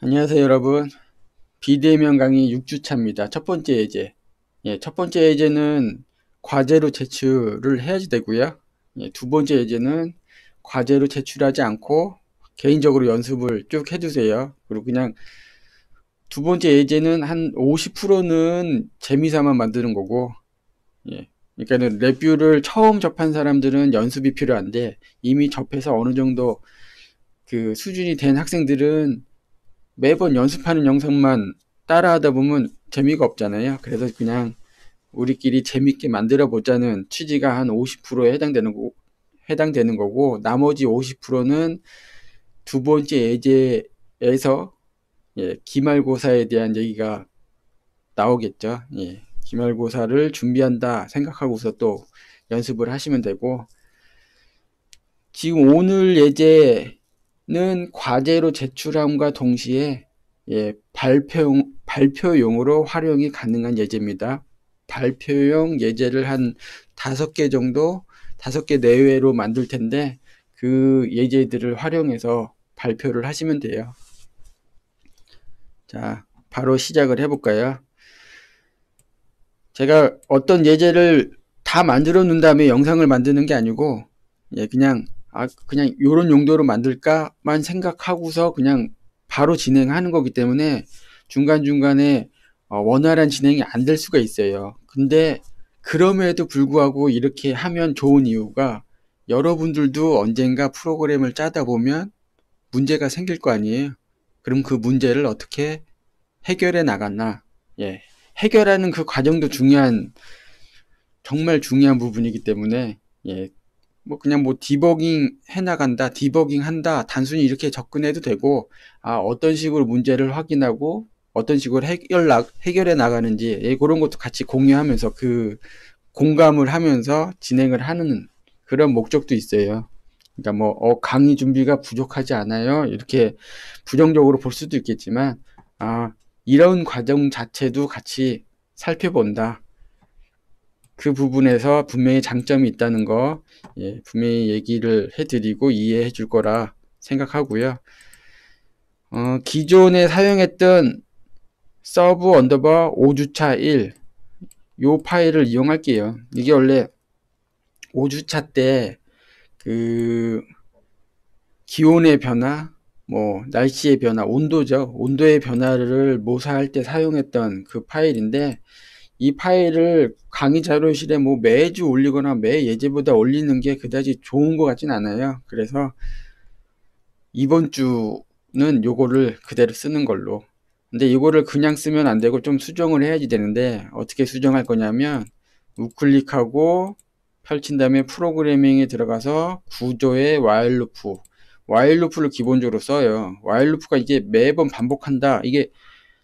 안녕하세요, 여러분. 비대면 강의 6주차입니다. 첫 번째 예제. 첫 번째 예제는 과제로 제출을 해야지 되고요. 두 번째 예제는 과제로 제출하지 않고 개인적으로 연습을 쭉 해두세요. 그리고 그냥 두 번째 예제는 한 50%는 재미삼아 만드는 거고, 그러니까는 레뷰를 처음 접한 사람들은 연습이 필요한데, 이미 접해서 어느 정도 그 수준이 된 학생들은 매번 연습하는 영상만 따라하다 보면 재미가 없잖아요. 그래서 그냥 우리끼리 재밌게 만들어 보자는 취지가 한 50%에 해당되는 거고, 나머지 50%는 두 번째 예제에서 기말고사에 대한 얘기가 나오겠죠. 기말고사를 준비한다 생각하고서 또 연습을 하시면 되고, 지금 오늘 예제는 과제로 제출함과 동시에 발표용으로 활용이 가능한 예제입니다. 발표용 예제를 한 5개 정도, 5개 내외로 만들 텐데 그 예제들을 활용해서 발표를 하시면 돼요. 자, 바로 시작을 해볼까요? 제가 어떤 예제를 다 만들어 놓은 다음에 영상을 만드는 게 아니고 그냥 그냥 요런 용도로 만들까만 생각하고서 그냥 바로 진행하는 거기 때문에 중간중간에 원활한 진행이 안 될 수가 있어요. 근데 그럼에도 불구하고 이렇게 하면 좋은 이유가 여러분들도 언젠가 프로그램을 짜다 보면 문제가 생길 거 아니에요. 그럼 그 문제를 어떻게 해결해 나갔나? 해결하는 그 과정도 정말 중요한 부분이기 때문에 뭐 그냥 뭐 디버깅 해나간다, 디버깅 한다, 단순히 이렇게 접근해도 되고, 어떤 식으로 문제를 확인하고 어떤 식으로 해결해 나가는지 그런 것도 같이 공유하면서 그 공감을 하면서 진행을 하는 그런 목적도 있어요. 그러니까 뭐 강의 준비가 부족하지 않아요, 이렇게 부정적으로 볼 수도 있겠지만 이런 과정 자체도 같이 살펴본다. 그 부분에서 분명히 장점이 있다는 거 분명히 얘기를 해드리고 이해해 줄 거라 생각하고요. 기존에 사용했던 서브 언더바 5주차 1 요 파일을 이용할게요. 이게 원래 5주차 때 그 기온의 변화, 뭐 날씨의 변화, 온도죠. 온도의 변화를 모사할 때 사용했던 그 파일인데, 이 파일을 강의 자료실에 뭐 매주 올리거나 매 예제보다 올리는 게 그다지 좋은 것 같진 않아요. 그래서 이번 주는 요거를 그대로 쓰는 걸로. 근데 이거를 그냥 쓰면 안 되고 좀 수정을 해야지 되는데, 어떻게 수정할 거냐면 우클릭하고 펼친 다음에 프로그래밍에 들어가서 구조의 와일 루프를 기본적으로 써요. 와일 루프가 이게 매번 반복한다. 이게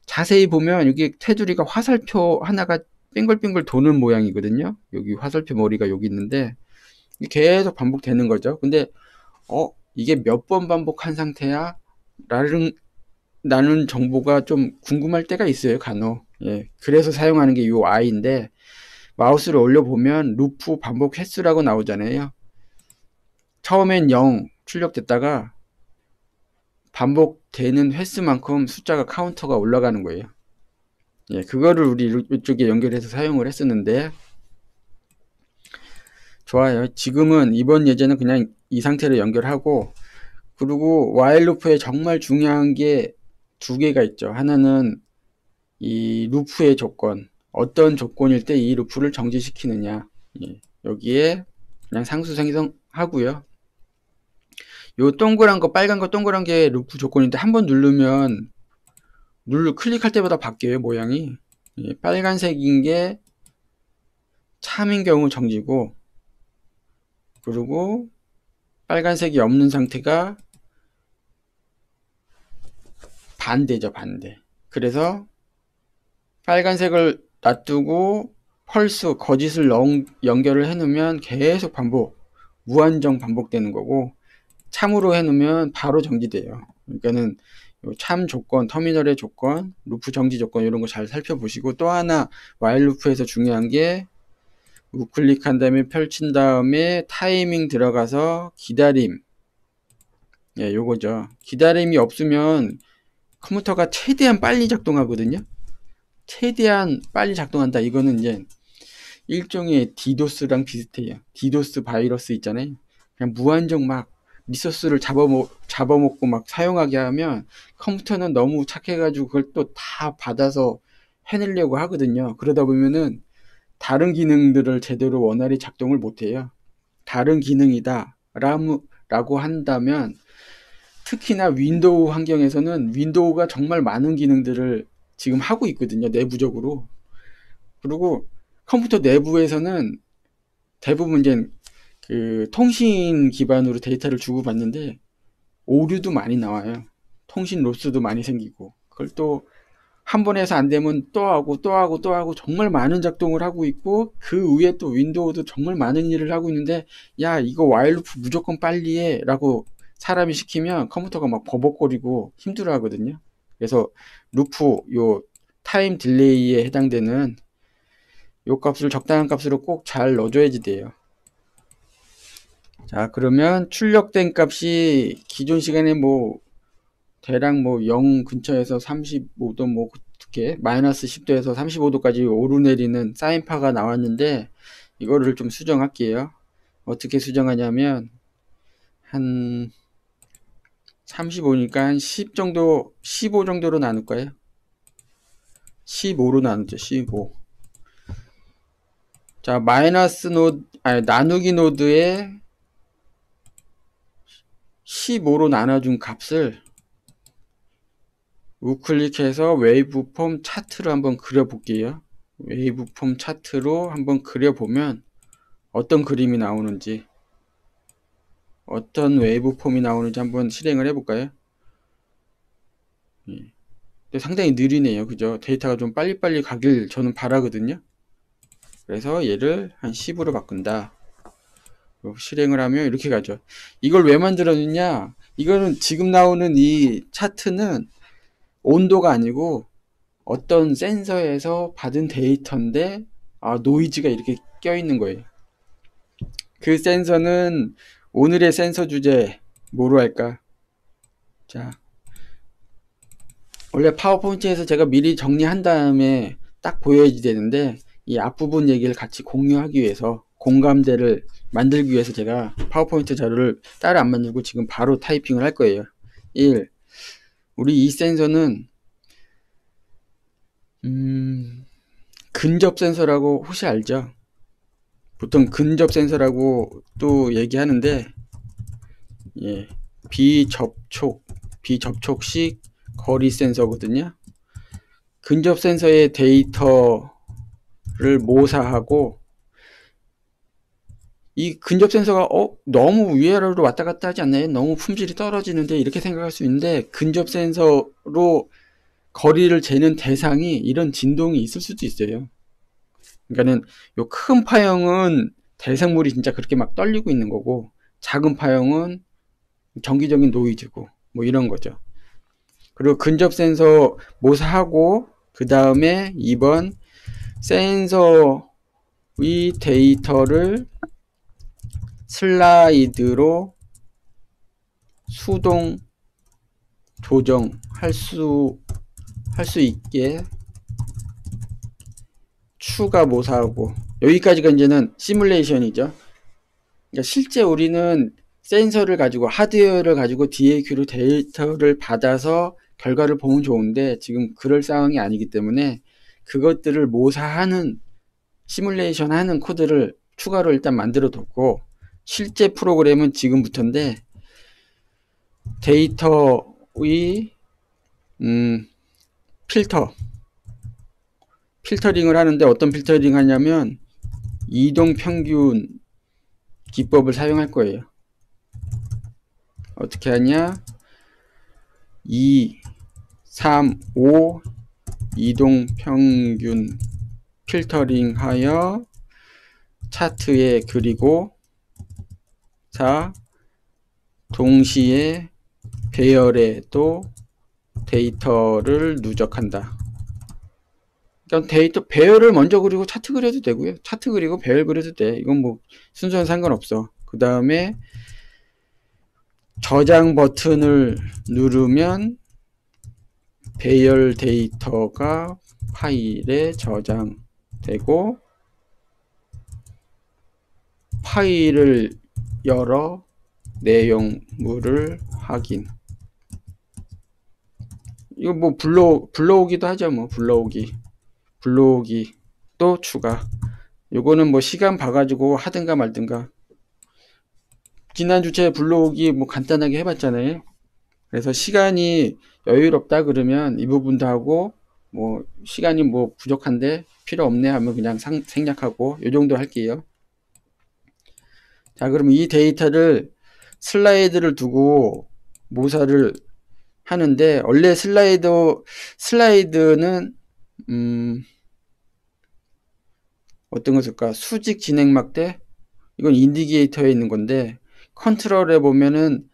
자세히 보면 여기 테두리가 화살표 하나가 빙글빙글 도는 모양이거든요. 여기 화살표 머리가 여기 있는데 계속 반복되는 거죠. 근데 이게 몇 번 반복한 상태야? 라는 정보가 좀 궁금할 때가 있어요, 간혹. 그래서 사용하는 게 요 i인데, 마우스를 올려보면 루프 반복 횟수라고 나오잖아요. 처음엔 0 출력됐다가 반복되는 횟수만큼 숫자가 카운터가 올라가는 거예요. 그거를 우리 이쪽에 연결해서 사용을 했었는데, 좋아요. 지금은 이번 예제는 그냥 이 상태로 연결하고, 그리고 와일 루프에 정말 중요한 게 두 개가 있죠. 하나는 이 루프의 조건, 어떤 조건일 때 이 루프를 정지시키느냐. 여기에 그냥 상수 생성하고요. 요 동그란 거, 빨간 거 동그란 게 루프 조건인데 한번 누르면 클릭할 때마다 바뀌어요, 모양이. 빨간색인 게 참인 경우 정지고, 그리고 빨간색이 없는 상태가 반대죠, 반대. 그래서 빨간색을 놔두고 펄스, 거짓을 연결을 해놓으면 계속 무한정 반복되는 거고, 참으로 해놓으면 바로 정지돼요. 그러니까는 참 조건, 터미널의 조건, 루프 정지 조건 이런 거 잘 살펴보시고, 또 하나 와일 루프에서 중요한 게 우클릭한 다음에 펼친 다음에 타이밍 들어가서 기다림. 요거죠. 기다림이 없으면 컴퓨터가 최대한 빨리 작동하거든요. 최대한 빨리 작동한다. 이거는 이제 일종의 디도스랑 비슷해요. 디도스 바이러스 있잖아요. 그냥 무한정 막 리소스를 잡아먹고 막 사용하게 하면 컴퓨터는 너무 착해가지고 그걸 또 다 받아서 해내려고 하거든요. 그러다 보면은 다른 기능들을 제대로 원활히 작동을 못해요. 다른 기능이다 라고 한다면 특히나 윈도우 환경에서는 윈도우가 정말 많은 기능들을 지금 하고 있거든요. 내부적으로. 그리고 컴퓨터 내부에서는 대부분 이제 그 통신 기반으로 데이터를 주고받는데 오류도 많이 나와요. 통신 로스도 많이 생기고 그걸 또 한 번 해서 안 되면 또 하고 또 하고 또 하고 정말 많은 작동을 하고 있고 그 위에 또 윈도우도 정말 많은 일을 하고 있는데 야 이거 와일 루프 무조건 빨리 해 라고 사람이 시키면 컴퓨터가 막 버벅거리고 힘들어 하거든요. 그래서 루프 요 타임 딜레이에 해당되는 요 값을 적당한 값으로 꼭 잘 넣어줘야지 돼요. 자, 그러면 출력된 값이 기존 시간에 뭐 대략 뭐 0 근처에서 35도 뭐 어떻게 마이너스 10도에서 35도까지 오르내리는 사인파가 나왔는데 이거를 좀 수정할게요. 어떻게 수정하냐면 한 35니까 한 10 정도 15 정도로 나눌 거예요. 15로 나누죠. 15. 자, 마이너스 노드 아니 나누기 노드에 15로 나눠준 값을 우클릭해서 웨이브폼 차트로 한번 그려볼게요. 웨이브폼 차트로 한번 그려보면 어떤 그림이 나오는지 어떤 웨이브폼이 나오는지 한번 실행을 해볼까요? 예. 근데 상당히 느리네요. 그죠? 데이터가 좀 빨리빨리 가길 저는 바라거든요. 그래서 얘를 한 10으로 바꾼다. 실행을 하면 이렇게 가죠. 이걸 왜 만들었느냐? 이거는 지금 나오는 이 차트는 온도가 아니고 어떤 센서에서 받은 데이터인데 노이즈가 이렇게 껴있는 거예요. 그 센서는 오늘의 센서 주제 뭐로 할까? 자, 원래 파워포인트에서 제가 미리 정리한 다음에 딱 보여야지 되는데 이 앞부분 얘기를 같이 공유하기 위해서 공감대를 만들기 위해서 제가 파워포인트 자료를 따로 안 만들고 지금 바로 타이핑을 할 거예요. 1. 우리 이 센서는 근접 센서라고 혹시 알죠? 보통 근접 센서라고 또 얘기하는데 예, 비접촉식 거리 센서거든요. 근접 센서의 데이터를 모사하고 이 근접 센서가 너무 위아래로 왔다 갔다 하지 않나요? 너무 품질이 떨어지는데 이렇게 생각할 수 있는데 근접 센서로 거리를 재는 대상이 이런 진동이 있을 수도 있어요. 그러니까는 요 큰 파형은 대상물이 진짜 그렇게 막 떨리고 있는 거고 작은 파형은 정기적인 노이즈고 뭐 이런 거죠. 그리고 근접 센서 모사하고 그 다음에 2번 센서의 데이터를 슬라이드로 수동 조정할 수 있게 추가 모사하고 여기까지가 이제는 시뮬레이션이죠. 그러니까 실제 우리는 센서를 가지고 하드웨어를 가지고 DAQ로 데이터를 받아서 결과를 보면 좋은데 지금 그럴 상황이 아니기 때문에 그것들을 모사하는 시뮬레이션 하는 코드를 추가로 일단 만들어 뒀고 실제 프로그램은 지금부터인데 데이터의 필터링을 하는데 어떤 필터링 하냐면 이동평균 기법을 사용할 거예요. 어떻게 하냐 2, 3, 5 이동평균 필터링 하여 차트에 그리고 4 동시에 배열에도 데이터를 누적한다. 그러니까 데이터 배열을 먼저 그리고 차트 그려도 되고요. 차트 그리고 배열 그려도 돼. 이건 뭐 순서는 상관없어. 그 다음에 저장 버튼을 누르면 배열 데이터가 파일에 저장되고 파일을 열어 내용물을 확인. 이거 뭐 불러오기도 하죠. 뭐 불러오기 또 추가. 요거는 뭐 시간 봐가지고 하든가 말든가. 지난 주제 불러오기 뭐 간단하게 해봤잖아요. 그래서 시간이 여유롭다 그러면 이 부분도 하고, 뭐 시간이 뭐 부족한데 필요 없네 하면 그냥 생략하고, 요 정도 할게요. 자, 그럼 이 데이터를 슬라이드를 두고 모사를 하는데, 원래 슬라이드는 어떤 거 쓸까? 수직 진행 막대? 이건 인디게이터에 있는 건데, 컨트롤에 보면은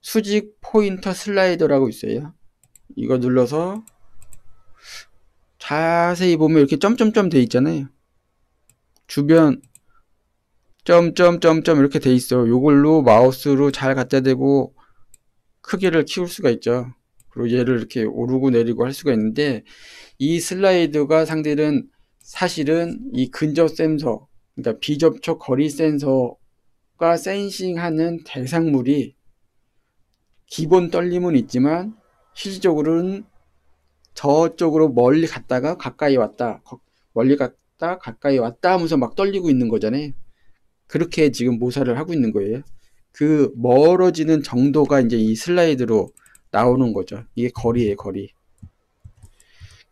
수직 포인터 슬라이더라고 있어요. 이거 눌러서 자세히 보면 이렇게 점점점 돼 있잖아요. 주변 점점점점 이렇게 돼 있어. 요걸로 마우스로 잘 갖다 대고 크기를 키울 수가 있죠. 그리고 얘를 이렇게 오르고 내리고 할 수가 있는데, 이 슬라이드가 사실은 이 근접 센서, 그러니까 비접촉 거리 센서가 센싱하는 대상물이 기본 떨림은 있지만 실질적으로는 저쪽으로 멀리 갔다가 가까이 왔다, 멀리 갔다 가까이 왔다 하면서 막 떨리고 있는 거잖아요. 그렇게 지금 모사를 하고 있는 거예요. 그 멀어지는 정도가 이제 이 슬라이드로 나오는 거죠. 이게 거리예요, 거리.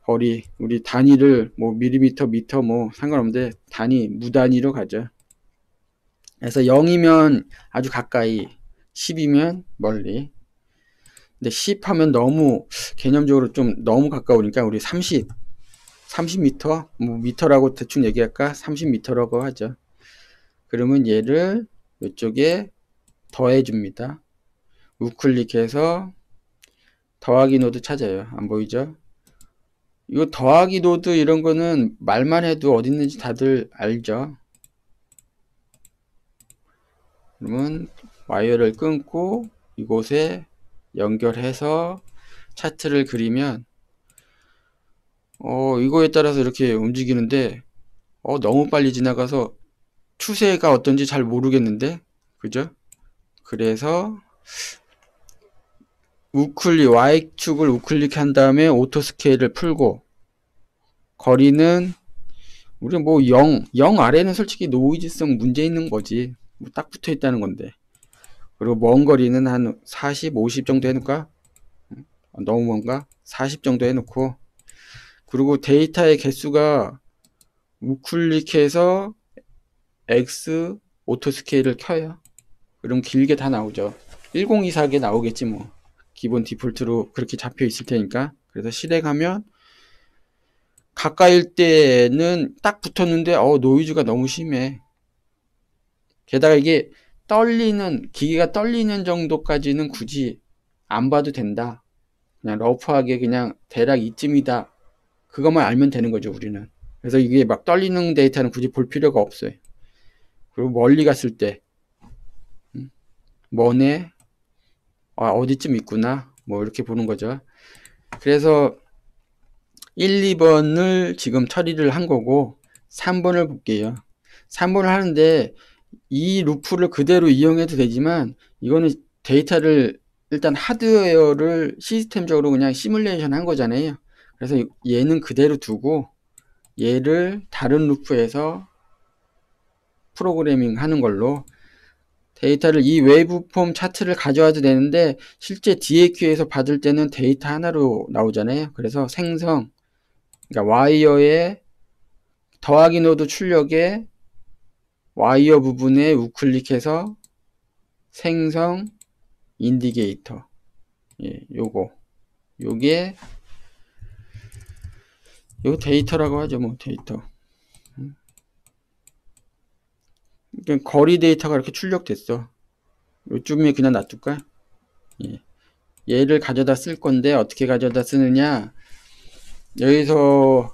우리 단위를 뭐 밀리미터, 미터 뭐 상관없는데 단위, 무단위로 가죠. 그래서 0이면 아주 가까이, 10이면 멀리. 근데 10 하면 너무 개념적으로 좀 너무 가까우니까 우리 30m, 뭐 미터라고 대충 얘기할까? 30m라고 하죠. 그러면 얘를 이쪽에 더해 줍니다. 우클릭해서 더하기 노드 찾아요. 안 보이죠? 이거 더하기 노드 이런 거는 말만 해도 어디 있는지 다들 알죠? 그러면 와이어를 끊고 이곳에 연결해서 차트를 그리면 이거에 따라서 이렇게 움직이는데 너무 빨리 지나가서 추세가 어떤지 잘 모르겠는데, 그죠? 그래서 Y축을 우클릭한 다음에 오토 스케일을 풀고, 거리는 우리 뭐 0 아래는 솔직히 노이즈성 문제 있는 거지. 뭐 딱 붙어 있다는 건데. 그리고 먼 거리는 한 40, 50 정도 해놓을까? 너무 먼가? 40 정도 해놓고, 그리고 데이터의 개수가 우클릭해서 X 오토 스케일을 켜요. 그럼 길게 다 나오죠. 1024개 나오겠지 뭐. 기본 디폴트로 그렇게 잡혀 있을 테니까. 그래서 실행하면 가까일 때는 딱 붙었는데 노이즈가 너무 심해. 게다가 이게 기계가 떨리는 정도까지는 굳이 안 봐도 된다. 그냥 러프하게 그냥 대략 이쯤이다. 그것만 알면 되는 거죠, 우리는. 그래서 이게 막 떨리는 데이터는 굳이 볼 필요가 없어요. 그리고 멀리 갔을 때 머네 어디쯤 있구나 뭐 이렇게 보는 거죠. 그래서 1, 2번을 지금 처리를 한 거고 3번을 볼게요. 3번을 하는데 이 루프를 그대로 이용해도 되지만, 이거는 데이터를 일단 하드웨어를 시스템적으로 그냥 시뮬레이션 한 거잖아요. 그래서 얘는 그대로 두고 얘를 다른 루프에서 프로그래밍 하는 걸로, 데이터를 이 외부 폼 차트를 가져와도 되는데 실제 DAQ에서 받을 때는 데이터 하나로 나오잖아요. 그래서 그러니까 와이어의 더하기 노드 출력에 와이어 부분에 우클릭해서 생성 인디게이터, 요게 요 데이터라고 하죠. 뭐 데이터. 그러니까 거리 데이터가 이렇게 출력됐어. 요쯤에 그냥 놔둘까? 얘를 가져다 쓸 건데 어떻게 가져다 쓰느냐, 여기서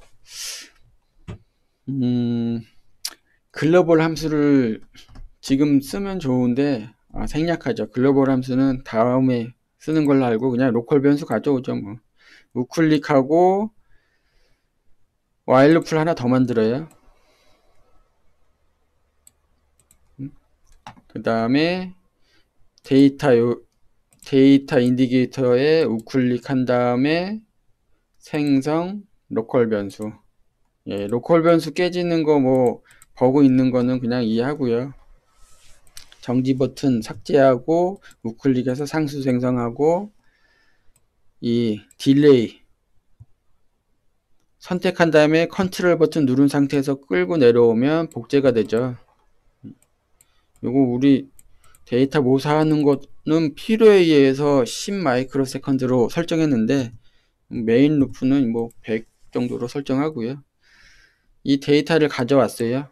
글로벌 함수를 지금 쓰면 좋은데 생략하죠. 글로벌 함수는 다음에 쓰는 걸로 알고 그냥 로컬 변수 가져오죠. 뭐 우클릭하고 와일 루프를 하나 더 만들어요. 그 다음에 데이터 인디케이터에 우클릭한 다음에 생성 로컬 변수. 예, 로컬 변수 깨지는 거 뭐 버그 있는 거는 그냥 이해하고요. 정지 버튼 삭제하고 우클릭해서 상수 생성하고 이 딜레이 선택한 다음에 컨트롤 버튼 누른 상태에서 끌고 내려오면 복제가 되죠. 요거 우리 데이터 모사하는 거는 필요에 의해서 10 마이크로 세컨드로 설정했는데 메인 루프는 뭐 100 정도로 설정하고요. 이 데이터를 가져왔어요.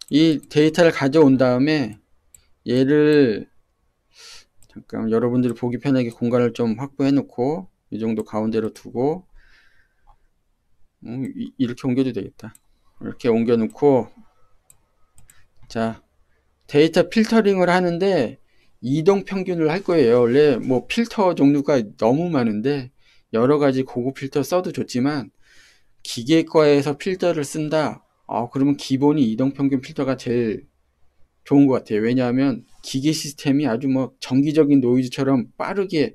이 데이터를 가져온 다음에 얘를 잠깐 여러분들이 보기 편하게 공간을 좀 확보해 놓고 이 정도 가운데로 두고 이렇게 옮겨도 되겠다. 이렇게 옮겨 놓고 자 데이터 필터링을 하는데 이동 평균을 할 거예요. 원래 뭐 필터 종류가 너무 많은데 여러 가지 고급 필터 써도 좋지만 기계과에서 필터를 쓴다. 그러면 기본이 이동 평균 필터가 제일 좋은 것 같아요. 왜냐하면 기계 시스템이 아주 뭐 정기적인 노이즈처럼 빠르게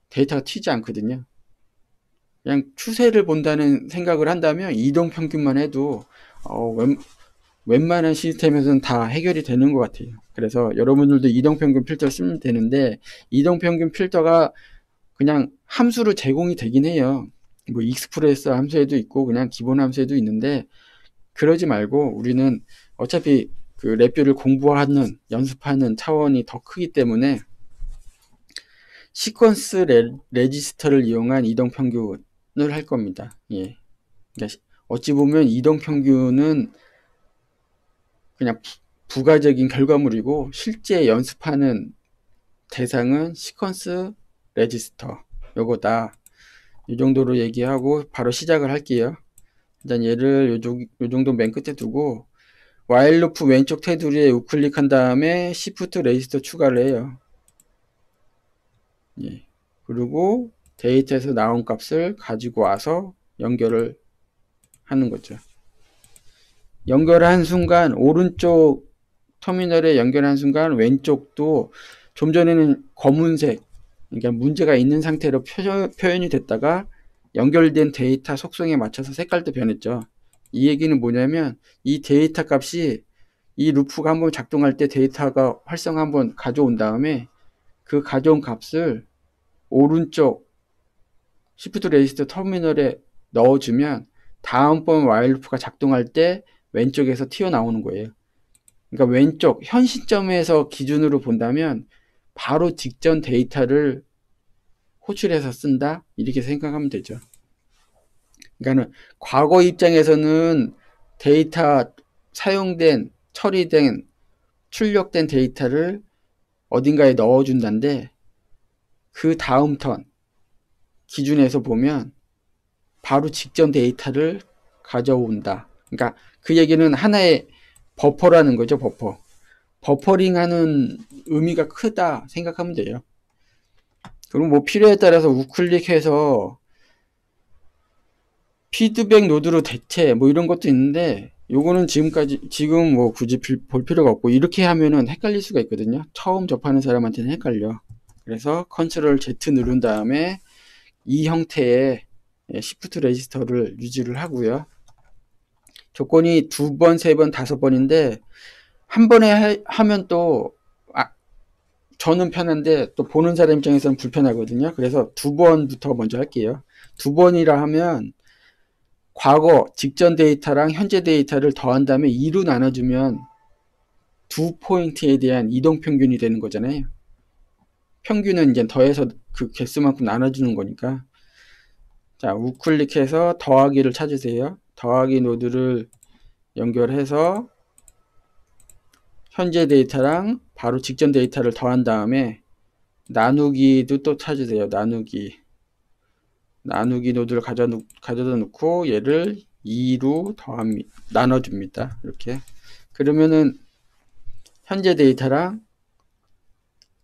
데이터가 튀지 않거든요. 그냥 추세를 본다는 생각을 한다면 이동 평균만 해도 웬만한 시스템에서는 다 해결이 되는 것 같아요. 그래서 여러분들도 이동평균 필터 쓰면 되는데 이동평균 필터가 그냥 함수로 제공이 되긴 해요. 뭐 익스프레스 함수에도 있고 그냥 기본 함수에도 있는데 그러지 말고 우리는 어차피 그 랩뷰를 공부하는 연습하는 차원이 더 크기 때문에 시퀀스 레지스터를 이용한 이동평균을 할 겁니다. 예. 그러니까 어찌 보면 이동평균은 그냥 부가적인 결과물이고 실제 연습하는 대상은 시퀀스 레지스터 요거다. 이 정도로 얘기하고 바로 시작을 할게요. 일단 얘를 요 정도 맨 끝에 두고 와일 루프 왼쪽 테두리에 우클릭한 다음에 시프트 레지스터 추가를 해요. 예. 그리고 데이터에서 나온 값을 가지고 와서 연결을 하는 거죠. 연결한 순간 오른쪽 터미널에 연결한 순간 왼쪽도 좀 전에는 검은색 그러니까 문제가 있는 상태로 표현이 됐다가 연결된 데이터 속성에 맞춰서 색깔도 변했죠. 이 얘기는 뭐냐면 이 데이터 값이 이 루프가 한번 작동할 때 데이터가 활성화 한번 가져온 다음에 그 가져온 값을 오른쪽 시프트 레지스터 터미널에 넣어주면 다음번 와일 루프가 작동할 때 왼쪽에서 튀어나오는 거예요. 그러니까 왼쪽 현 시점에서 기준으로 본다면 바로 직전 데이터를 호출해서 쓴다 이렇게 생각하면 되죠. 그러니까 과거 입장에서는 데이터 사용된 처리된 출력된 데이터를 어딘가에 넣어준다는데 그 다음 턴 기준에서 보면 바로 직전 데이터를 가져온다. 그러니까 그 얘기는 하나의 버퍼라는 거죠. 버퍼링하는 의미가 크다 생각하면 돼요. 그럼 뭐 필요에 따라서 우클릭해서 피드백 노드로 대체 뭐 이런 것도 있는데 요거는 지금 뭐 굳이 볼 필요가 없고 이렇게 하면은 헷갈릴 수가 있거든요. 처음 접하는 사람한테는 헷갈려. 그래서 컨트롤 Z 누른 다음에 이 형태의 시프트 레지스터를 유지를 하고요. 조건이 2번, 3번, 5번인데 한 번에 하면 또 저는 편한데 또 보는 사람 입장에서는 불편하거든요. 그래서 2번부터 먼저 할게요. 2번이라 하면 과거 직전 데이터랑 현재 데이터를 더한 다음에 2로 나눠주면 두 포인트에 대한 이동 평균이 되는 거잖아요. 평균은 이제 더해서 그 개수만큼 나눠주는 거니까. 자, 우클릭해서 더하기를 찾으세요. 더하기 노드를 연결해서 현재 데이터랑 바로 직전 데이터를 더한 다음에 나누기도 또 찾으세요. 나누기 노드를 가져다 놓고 얘를 2로 나눠줍니다. 이렇게. 그러면은 현재 데이터랑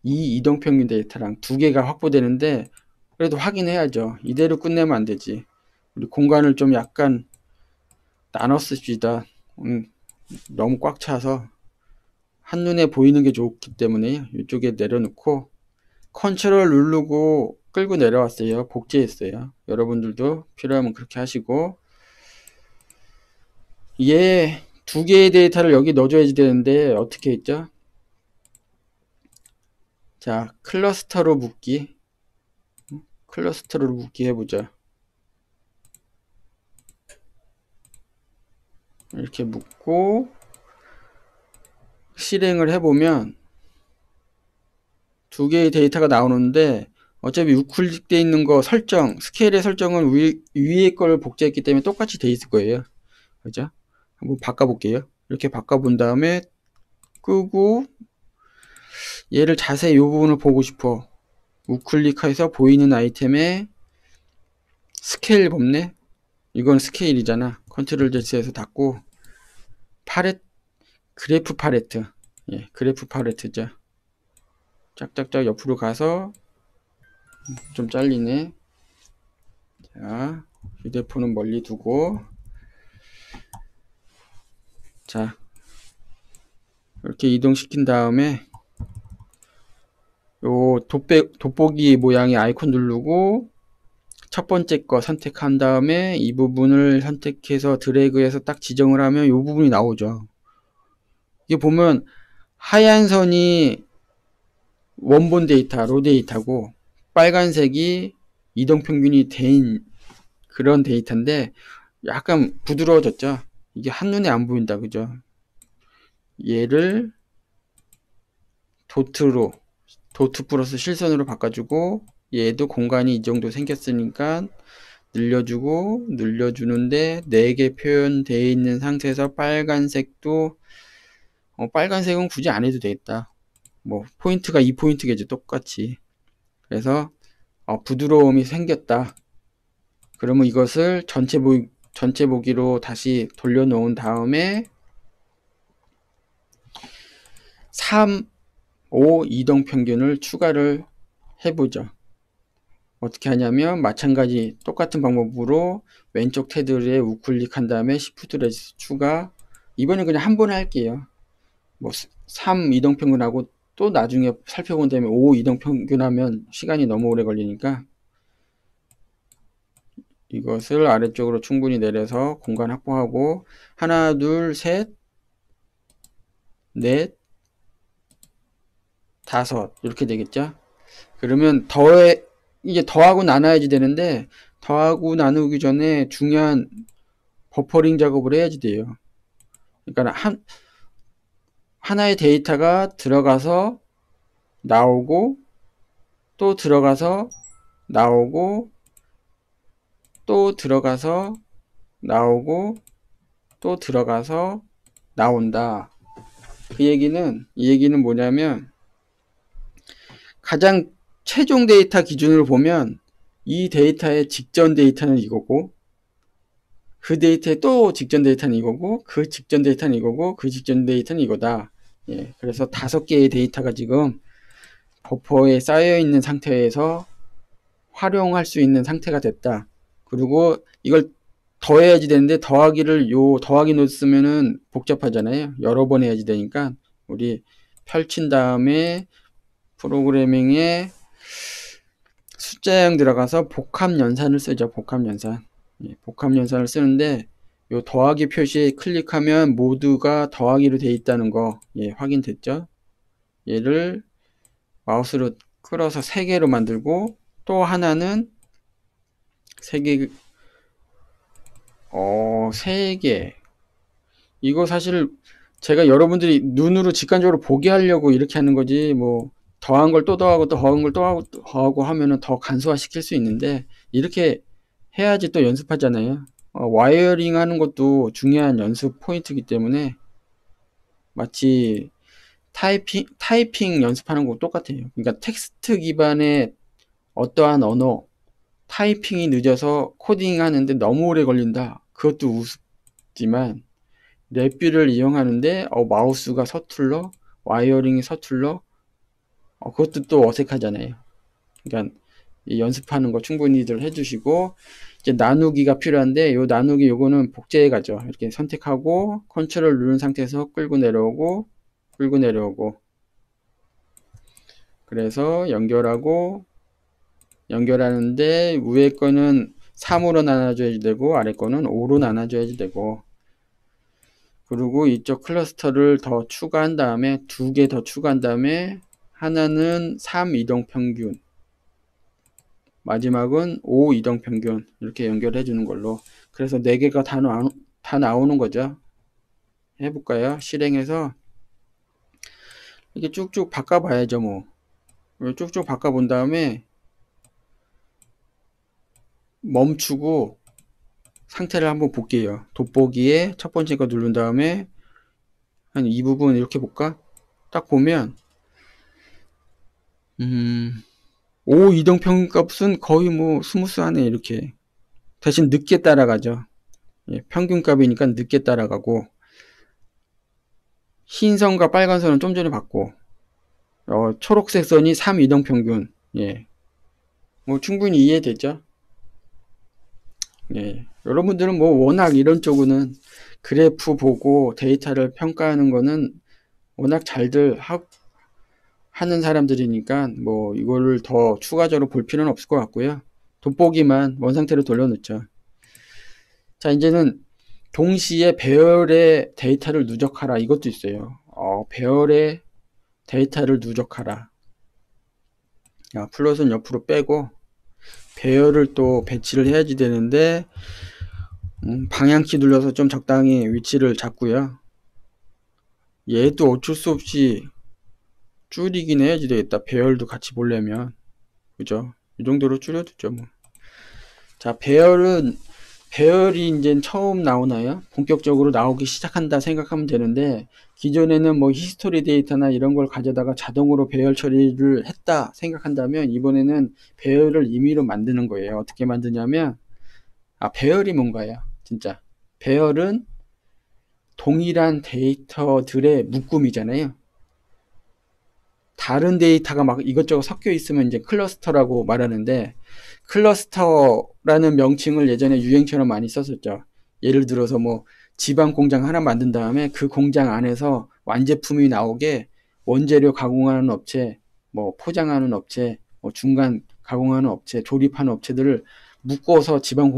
이 이동평균 데이터랑 두 개가 확보되는데 그래도 확인해야죠. 이대로 끝내면 안 되지. 우리 공간을 좀 약간 나눠 씁시다. 너무 꽉 차서 한눈에 보이는 게 좋기 때문에 이쪽에 내려놓고 컨트롤 누르고 끌고 내려왔어요. 복제했어요. 여러분들도 필요하면 그렇게 하시고, 얘 두 개의 데이터를 여기 넣어줘야지 되는데 어떻게 했죠? 자, 클러스터로 묶기 해보자. 이렇게 묶고 실행을 해보면 두 개의 데이터가 나오는데, 어차피 우클릭 돼 있는 거 설정, 스케일의 설정은 위에 걸 복제했기 때문에 똑같이 돼 있을 거예요. 그죠? 한번 바꿔볼게요. 이렇게 바꿔본 다음에 끄고, 얘를 자세히 이 부분을 보고 싶어. 우클릭해서 보이는 아이템에 스케일 범례, 이건 스케일이잖아. 컨트롤 Z에서 닫고, 그래프 팔레트, 예, 그래프 팔레트죠. 짝짝짝 옆으로 가서, 좀 잘리네. 자, 휴대폰은 멀리 두고, 자, 이렇게 이동시킨 다음에 요 돋보기 모양의 아이콘 누르고 첫 번째 거 선택한 다음에 이 부분을 선택해서 드래그해서 딱 지정을 하면 요 부분이 나오죠. 이게 보면 하얀 선이 원본 데이터, 로 데이터고 빨간색이 이동평균이 된 그런 데이터인데 약간 부드러워졌죠. 이게 한눈에 안 보인다, 그죠? 얘를 도트 플러스 실선으로 바꿔주고, 얘도 공간이 이 정도 생겼으니까 늘려주고, 늘려주는데 4개 표현되어 있는 상태에서 빨간색도, 빨간색은 굳이 안 해도 되겠다. 뭐 포인트가 2포인트겠지, 똑같이. 그래서 부드러움이 생겼다. 그러면 이것을 전체 보기로 다시 돌려놓은 다음에 3, 5 이동평균을 추가를 해보죠. 어떻게 하냐면 마찬가지 똑같은 방법으로 왼쪽 테두리에 우클릭한 다음에 Shift 레지스 추가. 이번엔 그냥 한 번에 할게요. 뭐 3 이동평균하고 또 나중에 살펴본 다음에 5 이동평균하면 시간이 너무 오래 걸리니까 이것을 아래쪽으로 충분히 내려서 공간 확보하고 하나, 둘, 셋, 넷, 다섯 이렇게 되겠죠. 그러면 이게 더하고 나눠야지 되는데 더하고 나누기 전에 중요한 버퍼링 작업을 해야지 돼요. 그러니까 하나의 데이터가 들어가서 나오고 또 들어가서 나오고 또 들어가서 나오고 또 들어가서 나온다. 이 얘기는 뭐냐면 가장 최종 데이터 기준으로 보면 이 데이터의 직전 데이터는 이거고 그 데이터의 또 직전 데이터는 이거고 그 직전 데이터는 이거고 그 직전 데이터는 이거다. 예, 그래서 5개의 데이터가 지금 버퍼에 쌓여 있는 상태에서 활용할 수 있는 상태가 됐다. 그리고 이걸 더해야지 되는데 더하기 노트 쓰면은 복잡하잖아요. 여러 번 해야지 되니까 우리 펼친 다음에 프로그래밍에 숫자형 들어가서 복합연산을 쓰죠. 복합연산. 예, 복합연산을 쓰는데 요 더하기 표시에 클릭하면 모두가 더하기로 되어 있다는 거 확인됐죠? 얘를 마우스로 끌어서 3개로 만들고 또 하나는 3개 3개. 이거 사실 제가 여러분들이 눈으로 직관적으로 보게 하려고 이렇게 하는 거지 뭐 더한 걸 또 더하고 또 더한 걸 또 더하고 하면은 더 간소화 시킬 수 있는데 이렇게 해야지 또 연습하잖아요. 와이어링 하는 것도 중요한 연습 포인트이기 때문에 마치 타이핑 연습하는 거 똑같아요. 그러니까 텍스트 기반의 어떠한 언어 타이핑이 늦어서 코딩 하는데 너무 오래 걸린다. 그것도 우습지만 랩뷰를 이용하는데 마우스가 서툴러 와이어링이 서툴러 그것도 또 어색하잖아요. 그러니까 이 연습하는 거 충분히들 해주시고, 이제 나누기가 필요한데, 요 나누기 요거는 복제해 가죠. 이렇게 선택하고 컨트롤 누른 상태에서 끌고 내려오고 끌고 내려오고, 그래서 연결하는데 위에 거는 3으로 나눠줘야지 되고 아래 거는 5로 나눠줘야지 되고, 그리고 이쪽 클러스터를 더 추가한 다음에 2개 더 추가한 다음에 하나는 3 이동평균, 마지막은 5 이동평균, 이렇게 연결해 주는 걸로. 그래서 4개가 다 나오는 거죠. 해볼까요? 실행해서 이렇게 쭉쭉 바꿔 봐야죠. 뭐 쭉쭉 바꿔 본 다음에 멈추고 상태를 한번 볼게요. 돋보기에 첫 번째 거 누른 다음에 한 이 부분 이렇게 볼까? 딱 보면 5 이동평균 값은 거의 뭐 스무스하네. 이렇게 대신 늦게 따라가죠. 예, 평균값이니까 늦게 따라가고, 흰 선과 빨간 선은 좀 전에 봤고, 초록색 선이 3 이동평균. 예, 뭐 충분히 이해되죠. 예, 여러분들은 뭐 워낙 이런 쪽은 그래프 보고 데이터를 평가하는 거는 워낙 잘들 하는 사람들이니까 뭐 이거를 더 추가적으로 볼 필요는 없을 것 같고요. 돋보기만 원상태로 돌려놓죠. 자, 이제는 동시에 배열의 데이터를 누적하라, 이것도 있어요. 배열의 데이터를 누적하라. 플롯은 옆으로 빼고 배열을 또 배치를 해야지 되는데, 방향키 눌러서 좀 적당히 위치를 잡고요. 얘도 어쩔 수 없이 줄이긴 해야지 되겠다. 배열도 같이 보려면. 그죠? 이 정도로 줄여두죠, 뭐. 자, 배열이 이제 처음 나오나요? 본격적으로 나오기 시작한다 생각하면 되는데, 기존에는 뭐 히스토리 데이터나 이런 걸 가져다가 자동으로 배열 처리를 했다 생각한다면, 이번에는 배열을 임의로 만드는 거예요. 어떻게 만드냐면, 배열이 뭔가요? 진짜. 배열은 동일한 데이터들의 묶음이잖아요. 다른 데이터가 막 이것저것 섞여 있으면 이제 클러스터라고 말하는데, 클러스터라는 명칭을 예전에 유행처럼 많이 썼었죠. 예를 들어서 뭐 지방 공장 하나 만든 다음에 그 공장 안에서 완제품이 나오게 원재료 가공하는 업체, 뭐 포장하는 업체, 뭐 중간 가공하는 업체, 조립하는 업체들을 묶어서 지방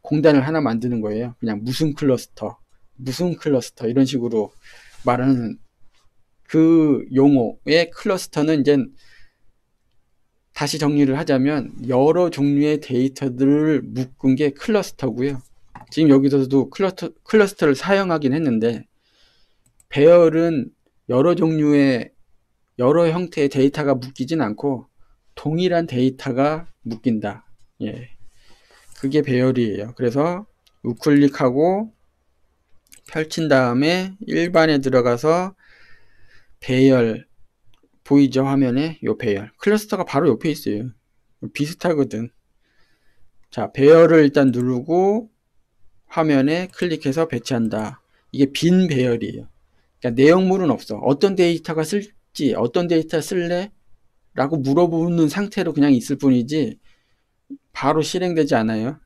공단을 하나 만드는 거예요. 그냥 무슨 클러스터 이런 식으로 말하는 그 용어의 클러스터는 이제, 다시 정리를 하자면 여러 종류의 데이터들을 묶은 게 클러스터고요. 지금 여기서도 클러스터를 사용하긴 했는데, 배열은 여러 종류의 여러 형태의 데이터가 묶이진 않고 동일한 데이터가 묶인다. 예, 그게 배열이에요. 그래서 우클릭하고 펼친 다음에 일반에 들어가서 배열, 보이죠? 화면에 요 배열. 클러스터가 바로 옆에 있어요. 비슷하거든. 자, 배열을 일단 누르고 화면에 클릭해서 배치한다. 이게 빈 배열이에요. 그러니까 내용물은 없어. 어떤 데이터가 쓸지, 어떤 데이터 쓸래? 라고 물어보는 상태로 그냥 있을 뿐이지 바로 실행되지 않아요.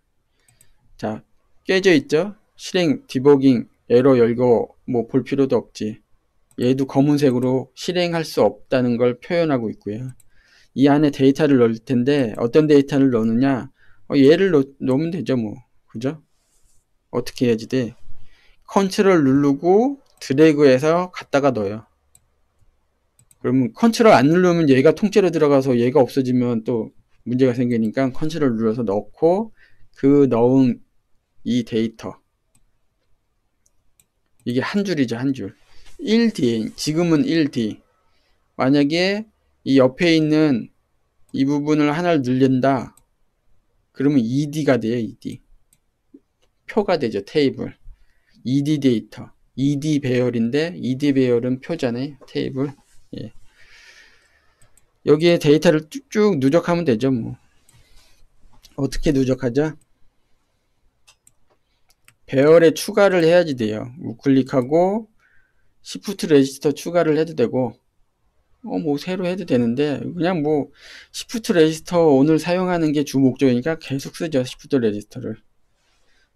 자, 깨져 있죠? 실행, 디버깅, 에러 열고 뭐 볼 필요도 없지. 얘도 검은색으로 실행할 수 없다는 걸 표현하고 있고요. 이 안에 데이터를 넣을 텐데 어떤 데이터를 넣느냐? 얘를 넣으면 되죠, 뭐. 그죠? 어떻게 해야지 돼? 컨트롤 누르고 드래그해서 갖다가 넣어요. 그러면 컨트롤 안 누르면 얘가 통째로 들어가서 얘가 없어지면 또 문제가 생기니까 컨트롤 눌러서 넣고, 그 넣은 이 데이터, 이게 한 줄이죠, 한 줄. 1D, 지금은 1D. 만약에 이 옆에 있는 이 부분을 하나를 늘린다, 그러면 2D가 돼요. 2D. 표가 되죠, 테이블. 2D 데이터. 2D 배열인데 2D 배열은 표잖아요, 테이블. 예. 여기에 데이터를 쭉쭉 누적하면 되죠, 뭐. 어떻게 누적하죠? 배열에 추가를 해야지 돼요. 우클릭하고 시프트 레지스터 추가를 해도 되고, 뭐 새로 해도 되는데 그냥 뭐 시프트 레지스터 오늘 사용하는 게 주 목적이니까 계속 쓰죠. 시프트 레지스터를.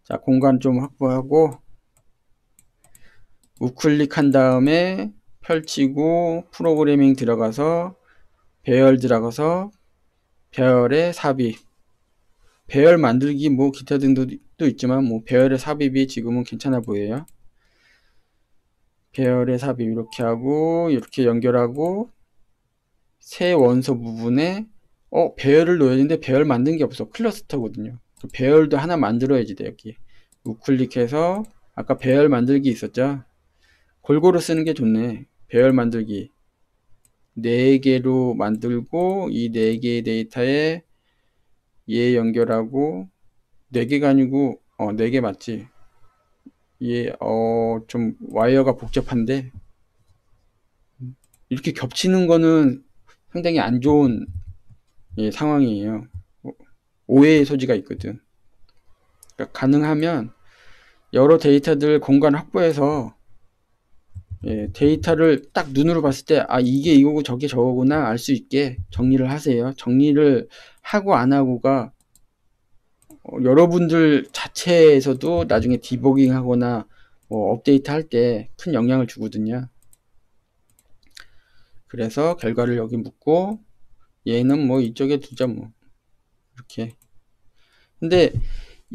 자, 공간 좀 확보하고 우클릭한 다음에 펼치고 프로그래밍 들어가서 배열 들어가서 배열의 삽입, 배열 만들기 뭐 기타 등도 있지만 뭐 배열의 삽입이 지금은 괜찮아 보여요. 배열의 삽입 이렇게 하고 이렇게 연결하고 새 원소 부분에 배열을 넣어야 되는데 배열 만든 게 없어. 클러스터거든요. 배열도 하나 만들어야지 돼. 여기 우클릭해서 아까 배열 만들기 있었죠. 골고루 쓰는 게 좋네. 배열 만들기 4개로 만들고 이 4개의 데이터에 얘 연결하고 4개가 아니고 4개 맞지. 얘 좀 와이어가 복잡한데 이렇게 겹치는 거는 상당히 안 좋은 상황이에요. 오해의 소지가 있거든. 그러니까 가능하면 여러 데이터들 공간 확보해서 데이터를 딱 눈으로 봤을 때 이게 이거고 저게 저거구나 알 수 있게 정리를 하세요. 정리를 하고 안 하고가 여러분들 자체에서도 나중에 디버깅 하거나 뭐 업데이트 할 때 큰 영향을 주거든요. 그래서 결과를 여기 묻고 얘는 뭐 이쪽에 두자 뭐 이렇게. 근데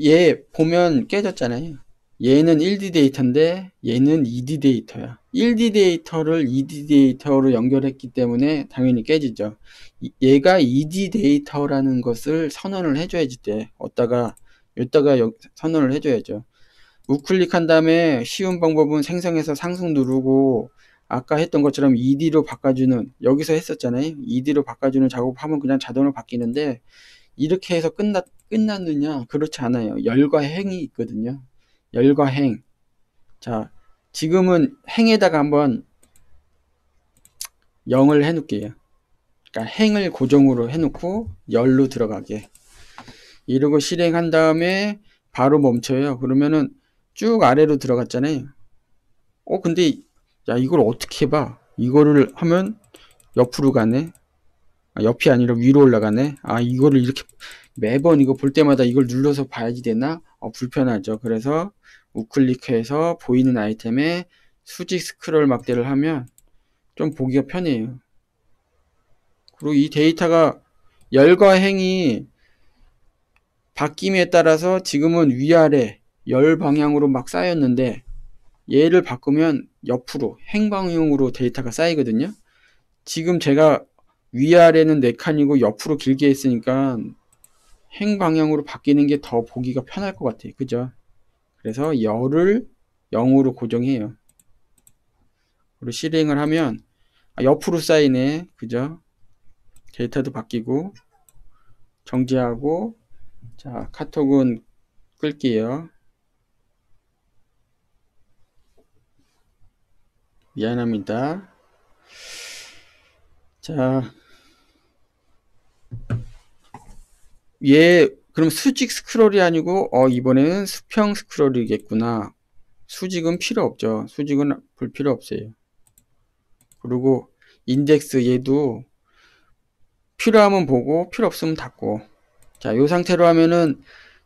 얘 보면 깨졌잖아요. 얘는 1D 데이터인데 얘는 2D 데이터야. 1D 데이터를 2D 데이터로 연결했기 때문에 당연히 깨지죠. 얘가 2D 데이터라는 것을 선언을 해줘야지 돼. 이따가 선언을 해줘야죠. 우클릭한 다음에 쉬운 방법은 생성해서 상승 누르고 아까 했던 것처럼 2D로 바꿔주는, 여기서 했었잖아요. 2D로 바꿔주는 작업하면 그냥 자동으로 바뀌는데 이렇게 해서 끝났느냐? 그렇지 않아요. 열과 행이 있거든요. 열과 행. 자, 지금은 행에다가 한번 0을 해놓을게요. 그러니까 행을 고정으로 해놓고 열로 들어가게. 이러고 실행한 다음에 바로 멈춰요. 그러면은 쭉 아래로 들어갔잖아요. 근데 야, 이걸 어떻게 봐? 이거를 하면 옆으로 가네. 옆이 아니라 위로 올라가네. 이거를 이렇게 매번 이거 볼 때마다 이걸 눌러서 봐야지 되나? 불편하죠. 그래서 우클릭해서 보이는 아이템에 수직 스크롤 막대를 하면 좀 보기가 편해요. 그리고 이 데이터가 열과 행이 바뀜에 따라서 지금은 위아래 열 방향으로 막 쌓였는데 얘를 바꾸면 옆으로 행 방향으로 데이터가 쌓이거든요. 지금 제가 위아래는 4칸이고 옆으로 길게 했으니까 행 방향으로 바뀌는 게 더 보기가 편할 것 같아요. 그죠? 그래서 열을 0으로 고정해요. 그리고 실행을 하면 옆으로 쌓이네. 그죠? 데이터도 바뀌고 정지하고. 자, 카톡은 끌게요. 미안합니다. 자, 얘 그럼 수직 스크롤이 아니고 이번에는 수평 스크롤이겠구나. 수직은 필요 없죠. 수직은 볼 필요 없어요. 그리고 인덱스 얘도 필요하면 보고 필요 없으면 닫고. 자, 이 상태로 하면은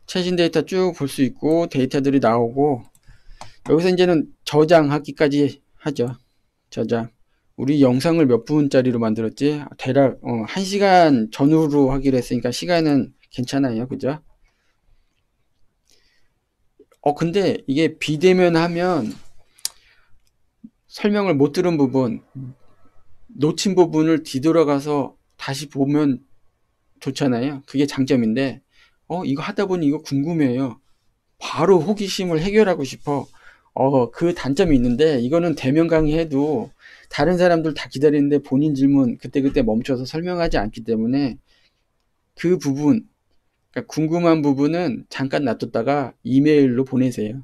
최신 데이터 쭉 볼 수 있고 데이터들이 나오고, 여기서 이제는 저장하기까지 하죠. 저장. 우리 영상을 몇 분짜리로 만들었지? 대략 1시간 전후로 하기로 했으니까 시간은 괜찮아요. 그죠? 근데 이게 비대면 하면 설명을 못 들은 부분, 놓친 부분을 뒤돌아가서 다시 보면 좋잖아요. 그게 장점인데 이거 하다 보니 이거 궁금해요. 바로 호기심을 해결하고 싶어. 그 단점이 있는데 이거는 대면 강의해도 다른 사람들 다 기다리는데 본인 질문 그때그때 멈춰서 설명하지 않기 때문에 그 부분, 그러니까 궁금한 부분은 잠깐 놔뒀다가 이메일로 보내세요.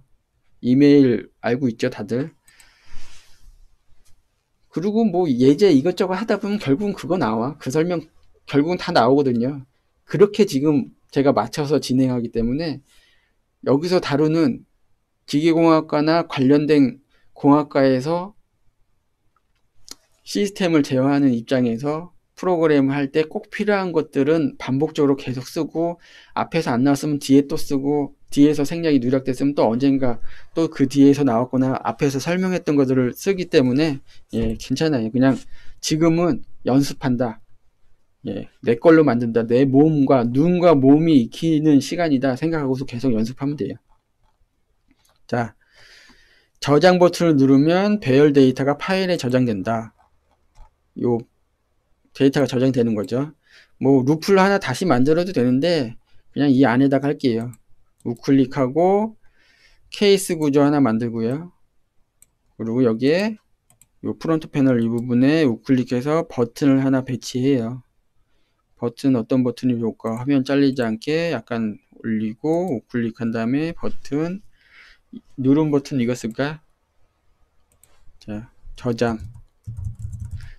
이메일 알고 있죠, 다들? 그리고 뭐 예제 이것저것 하다 보면 결국은 그거 나와. 그 설명 결국은 다 나오거든요. 그렇게 지금 제가 맞춰서 진행하기 때문에 여기서 다루는 기계공학과나 관련된 공학과에서 시스템을 제어하는 입장에서 프로그램을 할 때 꼭 필요한 것들은 반복적으로 계속 쓰고, 앞에서 안 나왔으면 뒤에 또 쓰고, 뒤에서 생략이 누락됐으면 또 언젠가 또 그 뒤에서 나왔거나 앞에서 설명했던 것들을 쓰기 때문에 예, 괜찮아요. 그냥 지금은 연습한다. 예, 내 걸로 만든다. 내 몸과 눈과 몸이 익히는 시간이다 생각하고서 계속 연습하면 돼요. 자, 저장 버튼을 누르면 배열 데이터가 파일에 저장된다. 요 데이터가 저장되는 거죠. 뭐 루프를 하나 다시 만들어도 되는데 그냥 이 안에다가 할게요. 우클릭하고 케이스 구조 하나 만들고요. 그리고 여기에 요 프론트 패널 이 부분에 우클릭해서 버튼을 하나 배치해요. 버튼 어떤 버튼이 좋을까? 화면 잘리지 않게 약간 올리고 우클릭한 다음에 버튼 누른 버튼 이거 쓸까? 자,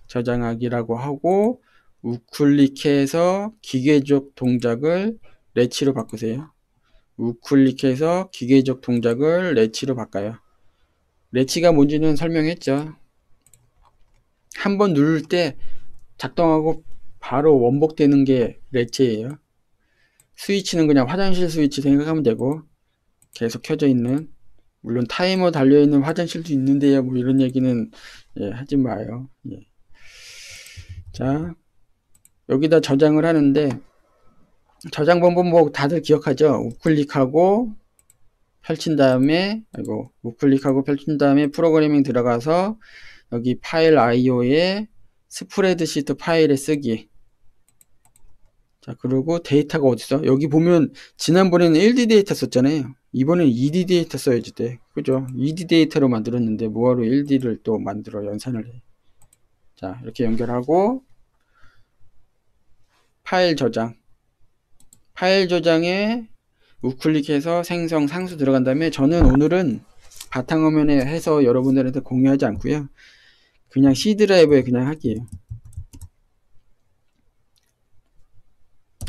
저장하기라고 하고 우클릭해서 기계적 동작을 레치로 바꾸세요. 우클릭해서 기계적 동작을 레치로 바꿔요. 레치가 뭔지는 설명했죠. 한번 누를 때 작동하고 바로 원복되는 게 레치예요. 스위치는 그냥 화장실 스위치 생각하면 되고 계속 켜져 있는, 물론 타이머 달려있는 화장실도 있는데요. 뭐 이런 얘기는 예, 하지 마요. 예. 자, 여기다 저장을 하는데 저장 방법 뭐 다들 기억하죠? 우클릭하고 펼친 다음에 우클릭하고 펼친 다음에 프로그래밍 들어가서 여기 파일 IO에 스프레드시트 파일에 쓰기. 자, 그리고 데이터가 어딨어? 여기 보면 지난번에는 1D 데이터 썼잖아요. 이번엔 2D 데이터 써야지 돼. 그죠? 2D 데이터로 만들었는데 뭐하러 1D를 또 만들어 연산을 해. 자, 이렇게 연결하고 파일 저장. 파일 저장에 우클릭해서 생성 상수 들어간 다음에 저는 오늘은 바탕화면에 해서 여러분들한테 공유하지 않고요. 그냥 C 드라이브에 그냥 할게요.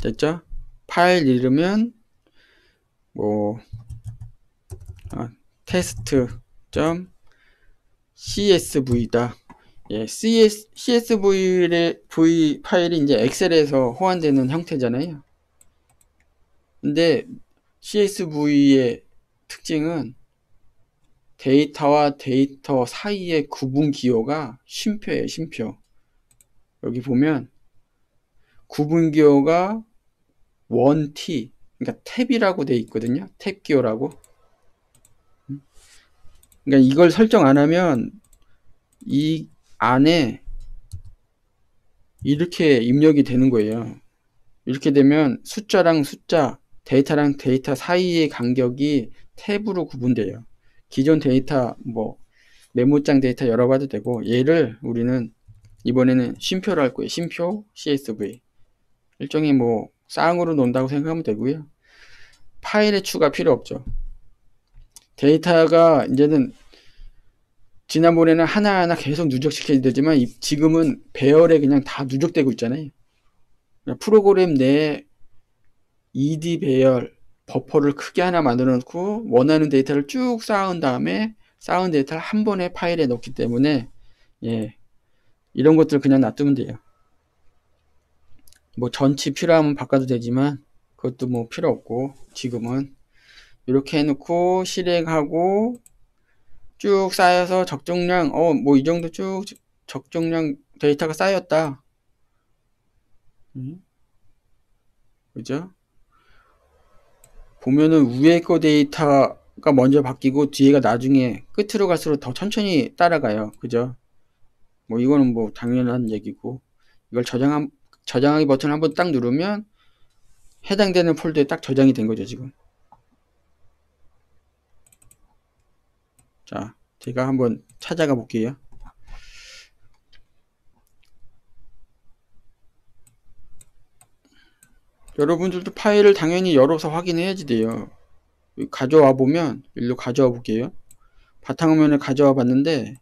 됐죠? 파일 이름은 뭐 test.csv다. 예, CSV 파일이 이제 엑셀에서 호환되는 형태잖아요. 근데 CSV의 특징은 데이터와 데이터 사이의 구분 기호가 쉼표예요, 쉼표. 여기 보면 구분 기호가 1T, 그러니까 탭이라고 돼 있거든요. 탭 기호라고. 그러니까 이걸 설정 안 하면 이 안에 이렇게 입력이 되는 거예요. 이렇게 되면 숫자랑 숫자, 데이터랑 데이터 사이의 간격이 탭으로 구분돼요. 기존 데이터 뭐 메모장 데이터 여러 가지 되고, 얘를 우리는 이번에는 쉼표로 할 거예요. 쉼표 CSV. 일종의 뭐 쌍으로 논다고 생각하면 되고요. 파일의 추가 필요 없죠. 데이터가 이제는 지난번에는 하나하나 계속 누적시켜야 되지만 지금은 배열에 그냥 다 누적되고 있잖아요. 프로그램 내 ED 배열 버퍼를 크게 하나 만들어 놓고 원하는 데이터를 쭉 쌓은 다음에 쌓은 데이터를 한 번에 파일에 넣기 때문에 예, 이런 것들 그냥 놔두면 돼요. 뭐 전치 필요하면 바꿔도 되지만 그것도 뭐 필요 없고 지금은 이렇게 해놓고 실행하고 쭉 쌓여서 적정량 뭐 이 정도 쭉 적정량 데이터가 쌓였다. 그죠? 보면은 위에 거 데이터가 먼저 바뀌고 뒤에가 나중에 끝으로 갈수록 더 천천히 따라가요. 그죠? 뭐 이거는 뭐 당연한 얘기고, 이걸 저장하기 버튼 한번 딱 누르면 해당되는 폴더에 딱 저장이 된 거죠, 지금. 자, 제가 한번 찾아가 볼게요. 여러분들도 파일을 당연히 열어서 확인해야지 돼요. 가져와 보면, 일로 가져와 볼게요. 바탕화면을 가져와 봤는데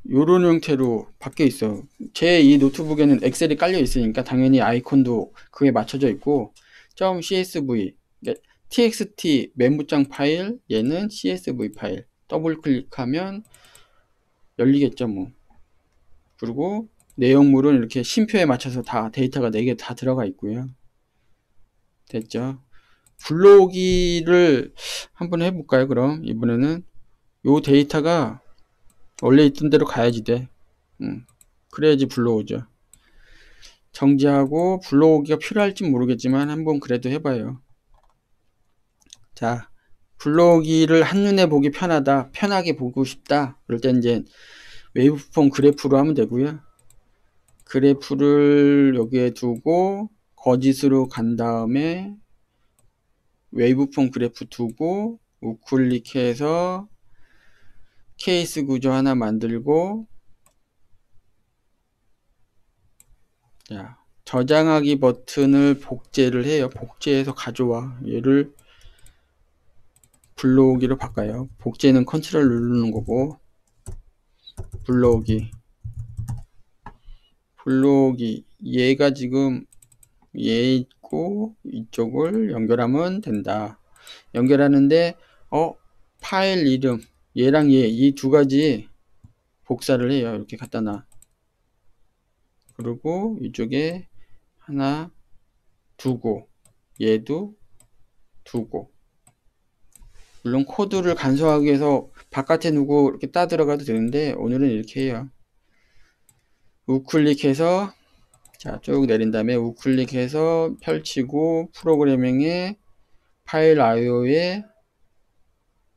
요런 형태로 바뀌어 있어. 제 이 노트북에는 엑셀이 깔려 있으니까 당연히 아이콘도 그에 맞춰져 있고 .csv, 그러니까 txt 메모장 파일, 얘는 csv 파일. 더블 클릭하면 열리겠죠 뭐. 그리고 내용물은 이렇게 쉼표에 맞춰서 다 데이터가 4개 다 들어가 있고요. 됐죠? 불러오기를 한번 해볼까요? 그럼 이번에는 요 데이터가 원래 있던 대로 가야지 돼. 그래야지 불러오죠. 정지하고 불러오기가 필요할지 모르겠지만 한번 그래도 해봐요. 자, 불러오기를 한눈에 보기 편하다, 편하게 보고 싶다. 그럴 땐 이제 웨이브폼 그래프로 하면 되고요. 그래프를 여기에 두고 거짓으로 간 다음에 웨이브폼 그래프 두고 우클릭해서 케이스 구조 하나 만들고, 자, 저장하기 버튼을 복제를 해요. 복제해서 가져와. 얘를 불러오기로 바꿔요. 복제는 컨트롤 누르는 거고, 불러오기 얘가 지금 얘 있고 이쪽을 연결하면 된다. 연결하는데 파일 이름 얘랑 얘 이 두 가지 복사를 해요. 이렇게 갖다 놔. 그리고 이쪽에 하나 두고 얘도 두고, 물론 코드를 간소하기 위해서 바깥에 두고 이렇게 따 들어가도 되는데 오늘은 이렇게 해요. 우클릭해서 자, 쭉 내린 다음에 우클릭해서 펼치고 프로그래밍에 파일 IO에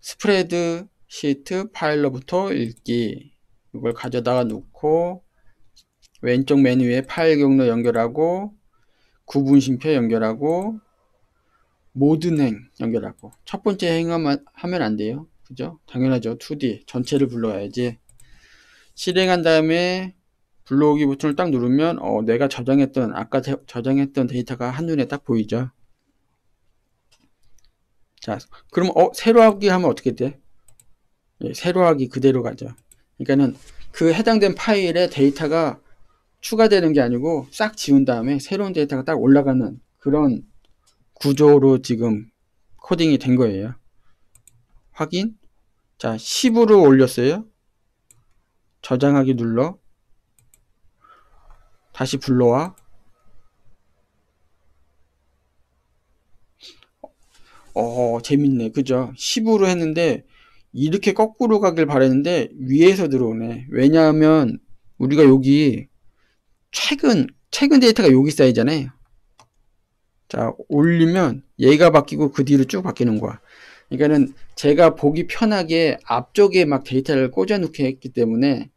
스프레드 시트 파일로부터 읽기, 이걸 가져다가 놓고 왼쪽 메뉴에 파일 경로 연결하고 구분 쉼표 연결하고 모든 행 연결하고. 첫 번째 행하면 안 돼요. 그죠? 당연하죠. 2D 전체를 불러야지. 실행한 다음에 불러오기 버튼을 딱 누르면 내가 저장했던 아까 저장했던 데이터가 한눈에 딱 보이죠. 자, 그럼 새로 하기 하면 어떻게 돼? 예, 새로 하기 그대로 가죠. 그러니까는 그 해당된 파일에 데이터가 추가되는 게 아니고 싹 지운 다음에 새로운 데이터가 딱 올라가는 그런 구조로 지금 코딩이 된 거예요. 확인. 자, 10으로 올렸어요. 저장하기 눌러. 다시 불러와. 재밌네. 그죠? 10으로 했는데 이렇게 거꾸로 가길 바랬는데 위에서 들어오네. 왜냐하면 우리가 여기 최근 데이터가 여기 쌓이잖아요. 자, 올리면 얘가 바뀌고 그 뒤로 쭉 바뀌는 거야. 그러니까는 제가 보기 편하게 앞쪽에 막 데이터를 꽂아 놓게 했기 때문에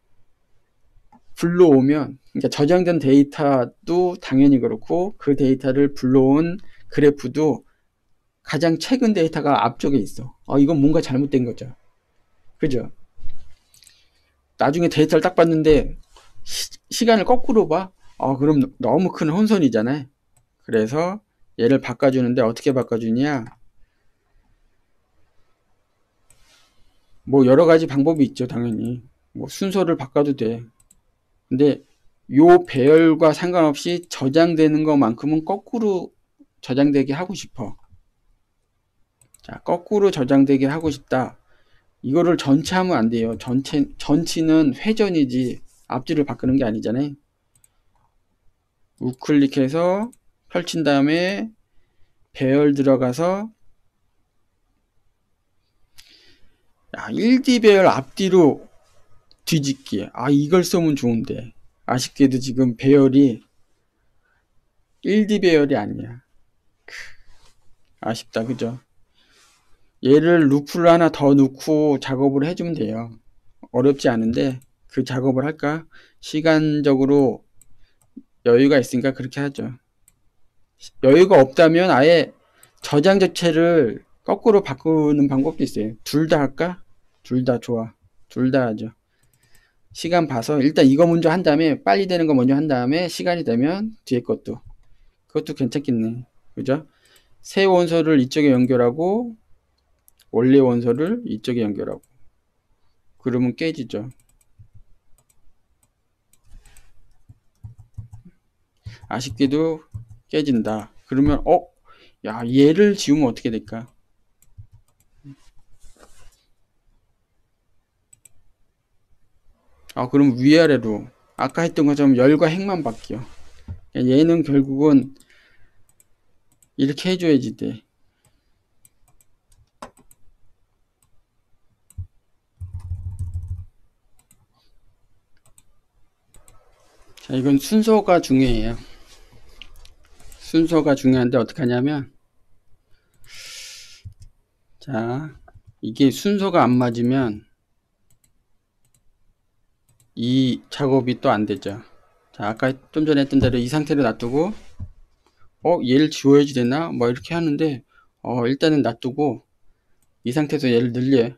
불러오면, 그러니까 저장된 데이터도 당연히 그렇고 그 데이터를 불러온 그래프도 가장 최근 데이터가 앞쪽에 있어. 이건 뭔가 잘못된 거죠. 그죠? 나중에 데이터를 딱 봤는데 시간을 거꾸로 봐. 그럼 너무 큰 혼선이잖아요. 그래서 얘를 바꿔주는데 어떻게 바꿔주냐? 뭐 여러 가지 방법이 있죠. 당연히 뭐 순서를 바꿔도 돼. 근데 요 배열과 상관없이 저장되는 것만큼은 거꾸로 저장되게 하고 싶어. 자, 거꾸로 저장되게 하고 싶다. 이거를 전체 하면 안 돼요. 전치는 회전이지 앞뒤를 바꾸는 게 아니잖아요. 우클릭해서 펼친 다음에 배열 들어가서 1D 배열 앞뒤로 뒤집기. 이걸 쓰면 좋은데 아쉽게도 지금 배열이 1D 배열이 아니야. 아쉽다. 그죠? 얘를 루프를 하나 더 넣고 작업을 해주면 돼요. 어렵지 않은데 그 작업을 할까? 시간적으로 여유가 있으니까 그렇게 하죠. 여유가 없다면 아예 저장 자체를 거꾸로 바꾸는 방법도 있어요. 둘 다 할까? 둘 다 좋아. 둘 다 하죠. 시간 봐서 일단 이거 먼저 한 다음에 빨리 되는 거 먼저 한 다음에 시간이 되면 뒤에 그것도 괜찮겠네. 그죠? 새 원소를 이쪽에 연결하고 원래 원소를 이쪽에 연결하고, 그러면 깨지죠. 아쉽게도 깨진다. 그러면 얘를 지우면 어떻게 될까? 그럼 위아래로 아까 했던 것처럼 열과 핵만 바뀌어. 얘는 결국은 이렇게 해줘야지 돼. 자, 이건 순서가 중요해요. 순서가 중요한데 어떻게 하냐면, 자, 이게 순서가 안 맞으면 이 작업이 또 안 되죠. 자, 아까 좀 전에 했던 대로 이 상태로 놔두고, 얘를 지워야지 되나? 뭐 이렇게 하는데, 일단은 놔두고 이 상태에서 얘를 늘려요.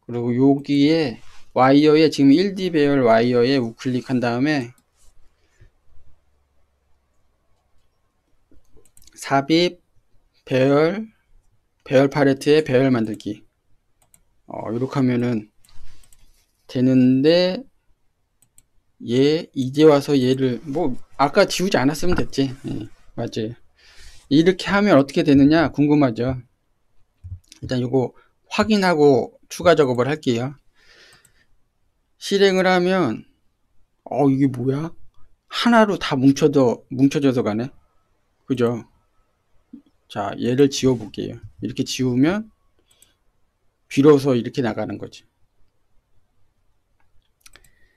그리고 여기에 와이어에 지금 1D 배열 와이어에 우클릭한 다음에 삽입 배열 팔레트에 배열 만들기 이렇게 하면은 되는데, 이제 와서 얘를 뭐 아까 지우지 않았으면 됐지. 맞아요. 이렇게 하면 어떻게 되느냐 궁금하죠. 일단 이거 확인하고 추가 작업을 할게요. 실행을 하면 이게 뭐야? 하나로 다 뭉쳐져서 가네. 그죠? 자, 얘를 지워 볼게요. 이렇게 지우면 비로소 이렇게 나가는 거지.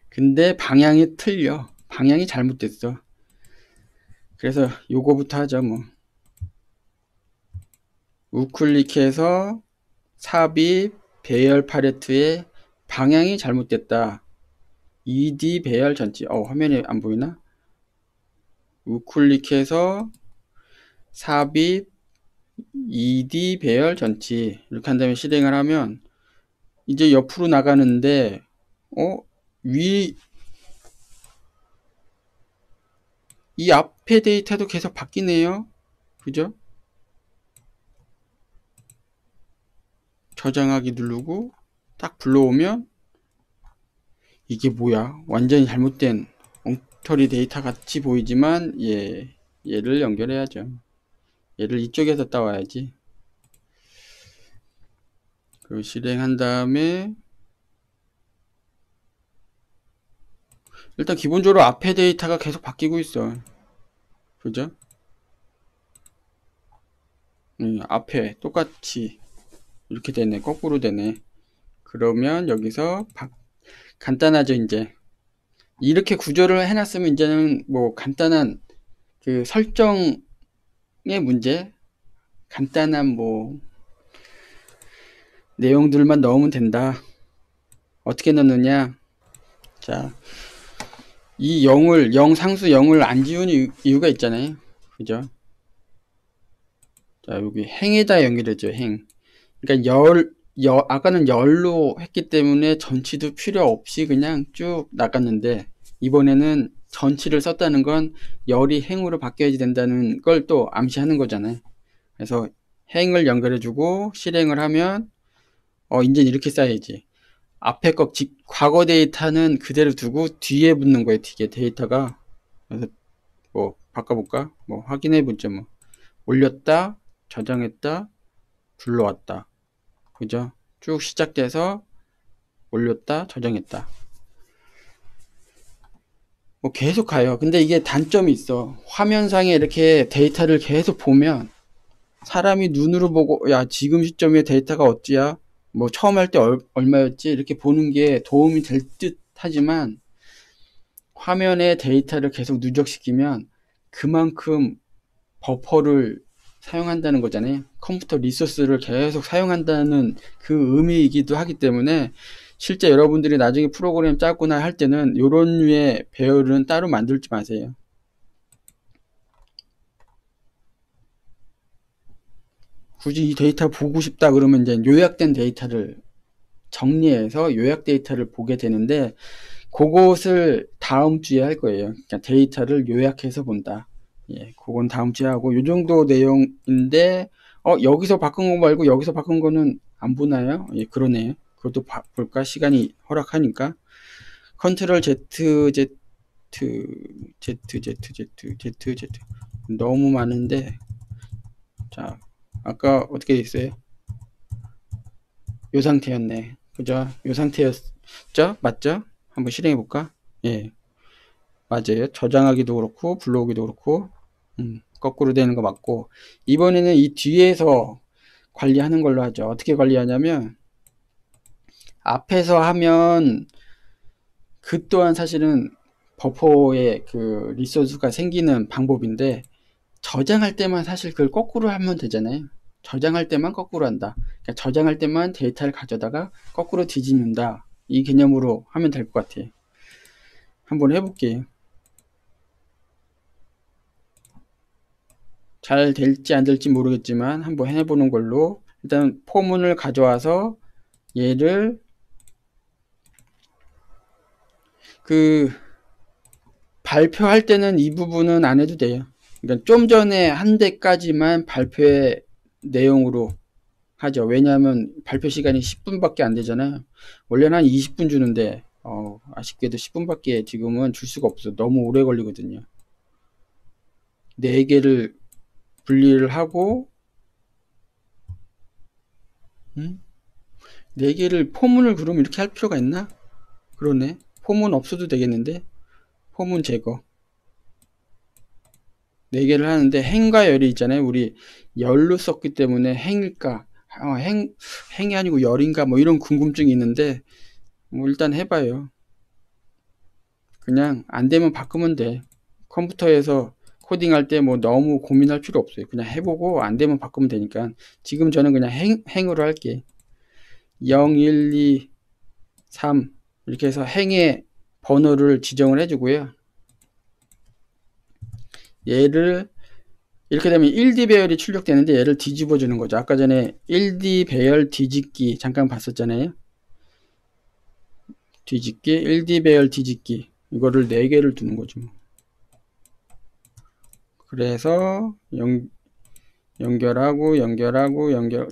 근데 방향이 틀려. 방향이 잘못됐어. 그래서 요거부터 하자 뭐. 우클릭해서 삽입 배열 팔레트의 방향이 잘못됐다. ED 배열 전치. 화면이 안 보이나? 우클릭해서 삽입 ED 배열 전치 이렇게 한 다음에 실행을 하면 이제 옆으로 나가는데 이 앞에 데이터도 계속 바뀌네요. 그죠? 저장하기 누르고 딱 불러오면 이게 뭐야? 완전히 잘못된 엉터리 데이터 같이 보이지만 얘를 연결해야죠. 얘를 이쪽에서 따와야지. 그리고 실행한 다음에 일단 기본적으로 앞에 데이터가 계속 바뀌고 있어. 그죠? 앞에 똑같이 이렇게 되네. 거꾸로 되네. 그러면 여기서 간단하죠. 이제 이렇게 구조를 해놨으면 이제는 뭐 간단한 그 설정의 문제, 간단한 뭐 내용들만 넣으면 된다. 어떻게 넣느냐? 자, 이 0 상수 0을 안 지운 이유가 있잖아요. 그죠? 자, 여기 행에다 연결해줘. 행. 그러니까 아까는 열로 했기 때문에 전치도 필요 없이 그냥 쭉 나갔는데, 이번에는 전치를 썼다는 건 열이 행으로 바뀌어야 된다는 걸 또 암시하는 거잖아요. 그래서 행을 연결해주고 실행을 하면 이제 이렇게 쌓여야지. 앞에 거 과거 데이터는 그대로 두고 뒤에 붙는 거예요. 뒤에 데이터가. 그래서 뭐 바꿔볼까? 뭐 확인해보죠. 뭐 올렸다, 저장했다, 불러왔다. 그죠? 쭉 시작돼서 올렸다, 저장했다. 뭐 계속 가요. 근데 이게 단점이 있어. 화면상에 이렇게 데이터를 계속 보면 사람이 눈으로 보고 야 지금 시점에 데이터가 어찌야? 뭐 처음 할 때 얼마였지? 이렇게 보는 게 도움이 될 듯 하지만 화면에 데이터를 계속 누적시키면 그만큼 버퍼를 사용한다는 거잖아요. 컴퓨터 리소스를 계속 사용한다는 그 의미이기도 하기 때문에 실제 여러분들이 나중에 프로그램 짜거나 할 때는 이런 류의 배열은 따로 만들지 마세요. 굳이 이 데이터 보고 싶다 그러면 이제 요약된 데이터를 정리해서 요약 데이터를 보게 되는데 그것을 다음 주에 할 거예요. 그러니까 데이터를 요약해서 본다. 그건 다음 주에 하고 요 정도 내용인데 여기서 바꾼 거 말고 여기서 바꾼 거는 안 보나요? 그러네요. 그것도 볼까? 시간이 허락하니까. 컨트롤 Z, Z, Z, Z, Z, Z, Z 너무 많은데 자 아까 어떻게 됐어요? 요 상태였네. 그죠? 요 상태였죠? 맞죠? 한번 실행해 볼까? 예, 맞아요. 저장하기도 그렇고 불러오기도 그렇고 거꾸로 되는 거 맞고, 이번에는 이 뒤에서 관리하는 걸로 하죠. 어떻게 관리하냐면, 앞에서 하면 그 또한 사실은 버퍼에 그 리소스가 생기는 방법인데, 저장할 때만 사실 그걸 거꾸로 하면 되잖아요. 저장할 때만 거꾸로 한다. 그러니까 저장할 때만 데이터를 가져다가 거꾸로 뒤집는다. 이 개념으로 하면 될 것 같아요. 한번 해볼게요. 잘 될지 안 될지 모르겠지만 한번 해보는 걸로. 일단 포문을 가져와서 얘를 그 발표할 때는 이 부분은 안 해도 돼요. 그러니까 좀 전에 한 대까지만 발표의 내용으로 하죠. 왜냐하면 발표 시간이 10분밖에 안 되잖아요. 원래는 한 20분 주는데 아쉽게도 10분밖에 지금은 줄 수가 없어. 너무 오래 걸리거든요. 4개를 분리를 하고 4개를 포문을 그럼 이렇게 할 필요가 있나? 그러네. 포문 없어도 되겠는데. 포문 제거 4개를 하는데, 행과 열이 있잖아요. 우리 열로 썼기 때문에 행일까 행이 아니고 열인가 뭐 이런 궁금증이 있는데, 뭐 일단 해봐요. 그냥 안 되면 바꾸면 돼. 컴퓨터에서 코딩할 때 뭐 너무 고민할 필요 없어요. 그냥 해보고 안 되면 바꾸면 되니까. 지금 저는 그냥 행으로 할게. 0, 1, 2, 3 이렇게 해서 행의 번호를 지정을 해주고요. 얘를 이렇게 되면 1D 배열이 출력되는데, 얘를 뒤집어 주는 거죠. 아까 전에 1D 배열 뒤집기 잠깐 봤었잖아요. 뒤집기, 1D 배열 뒤집기, 이거를 4개를 두는 거죠. 그래서 연결하고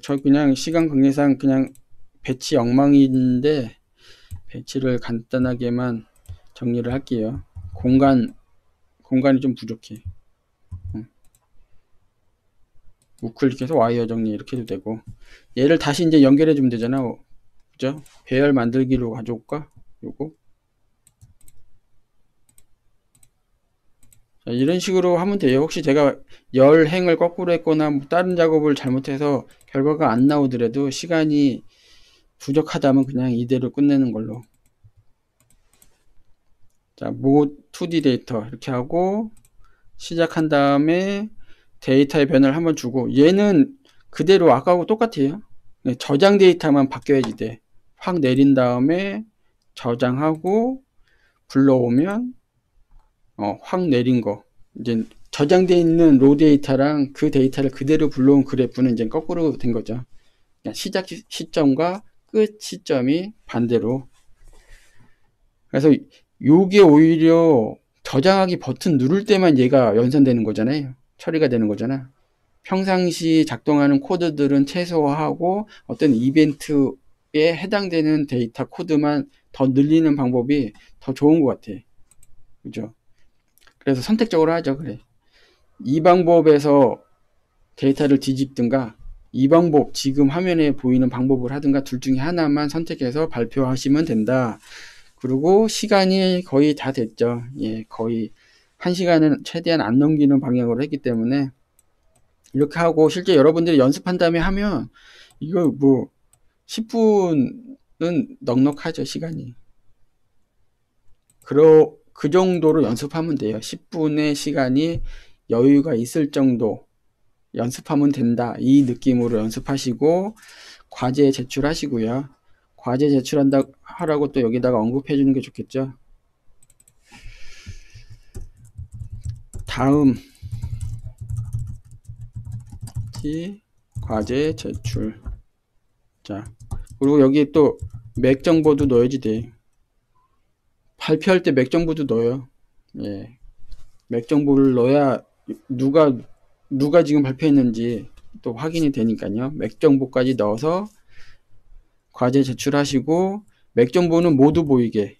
저 그냥 시간 관계상 그냥 배치 엉망인데 배치를 간단하게만 정리를 할게요. 공간이 좀 부족해. 우클릭해서 와이어 정리 이렇게 해도 되고, 얘를 다시 이제 연결해 주면 되잖아. 그죠? 배열 만들기로 가져올까? 요거. 자, 이런 식으로 하면 돼요. 혹시 제가 열 행을 거꾸로 했거나 뭐 다른 작업을 잘못해서 결과가 안 나오더라도 시간이 부족하다면 그냥 이대로 끝내는 걸로. 자, 모 2D 데이터 이렇게 하고 시작한 다음에 데이터의 변화를 한번 주고, 얘는 그대로 아까하고 똑같아요. 저장 데이터만 바뀌어야지 돼. 확 내린 다음에 저장하고 불러오면 확 내린 거, 이제 저장되어 있는 로 데이터랑 그 데이터를 그대로 불러온 그래프는 이제 거꾸로 된 거죠. 시작 시점과 끝 시점이 반대로. 그래서 요게 오히려 저장하기 버튼 누를 때만 얘가 연산되는 거잖아요. 처리가 되는 거잖아. 평상시 작동하는 코드들은 최소화하고 어떤 이벤트에 해당되는 데이터 코드만 더 늘리는 방법이 더 좋은 것 같아. 그죠? 그래서 선택적으로 하죠. 그래. 이 방법에서 데이터를 뒤집든가, 이 방법, 지금 화면에 보이는 방법을 하든가, 둘 중에 하나만 선택해서 발표하시면 된다. 그리고 시간이 거의 다 됐죠. 예, 거의 1시간은 최대한 안 넘기는 방향으로 했기 때문에 이렇게 하고, 실제 여러분들이 연습한 다음에 하면 이거 뭐 10분은 넉넉하죠, 시간이. 그 정도로 연습하면 돼요. 10분의 시간이 여유가 있을 정도 연습하면 된다. 이 느낌으로 연습하시고 과제 제출하시고요. 과제 제출한다 하라고 또 여기다가 언급해 주는 게 좋겠죠. 다음 과제 제출. 자, 그리고 여기 또 맥 정보도 넣어야지 돼. 발표할 때 맥 정보도 넣어요. 예. 맥 정보를 넣어야 누가 지금 발표했는지 또 확인이 되니까요. 맥 정보까지 넣어서 과제 제출하시고, 맥 정보는 모두 보이게.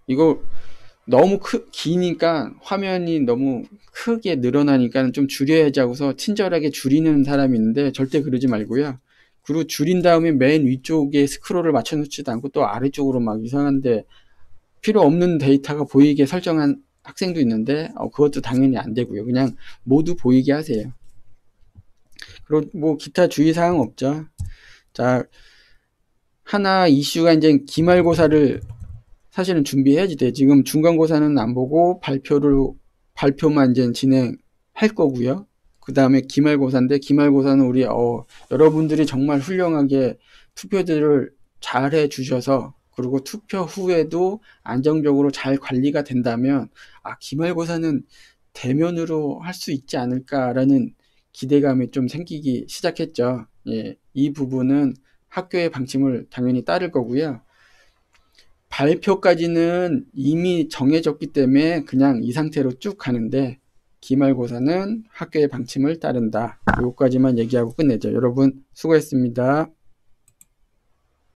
이거 너무 기니까, 화면이 너무 크게 늘어나니까 좀 줄여야지 하고서 친절하게 줄이는 사람이 있는데 절대 그러지 말고요. 그리고 줄인 다음에 맨 위쪽에 스크롤을 맞춰 놓지도 않고 또 아래쪽으로 막 이상한데 필요 없는 데이터가 보이게 설정한 학생도 있는데 그것도 당연히 안 되고요. 그냥 모두 보이게 하세요. 그리고 뭐 기타 주의사항 없죠. 자, 하나 이슈가 이제 기말고사를 사실은 준비해야지 돼. 지금 중간고사는 안 보고 발표만 이제 진행할 거고요. 그 다음에 기말고사인데 기말고사는 우리 여러분들이 정말 훌륭하게 투표들을 잘 해주셔서 그리고 투표 후에도 안정적으로 잘 관리가 된다면 기말고사는 대면으로 할 수 있지 않을까라는 기대감이 좀 생기기 시작했죠. 예, 이 부분은 학교의 방침을 당연히 따를 거고요. 발표까지는 이미 정해졌기 때문에 그냥 이 상태로 쭉 가는데 기말고사는 학교의 방침을 따른다. 요거까지만 얘기하고 끝내죠. 여러분 수고했습니다.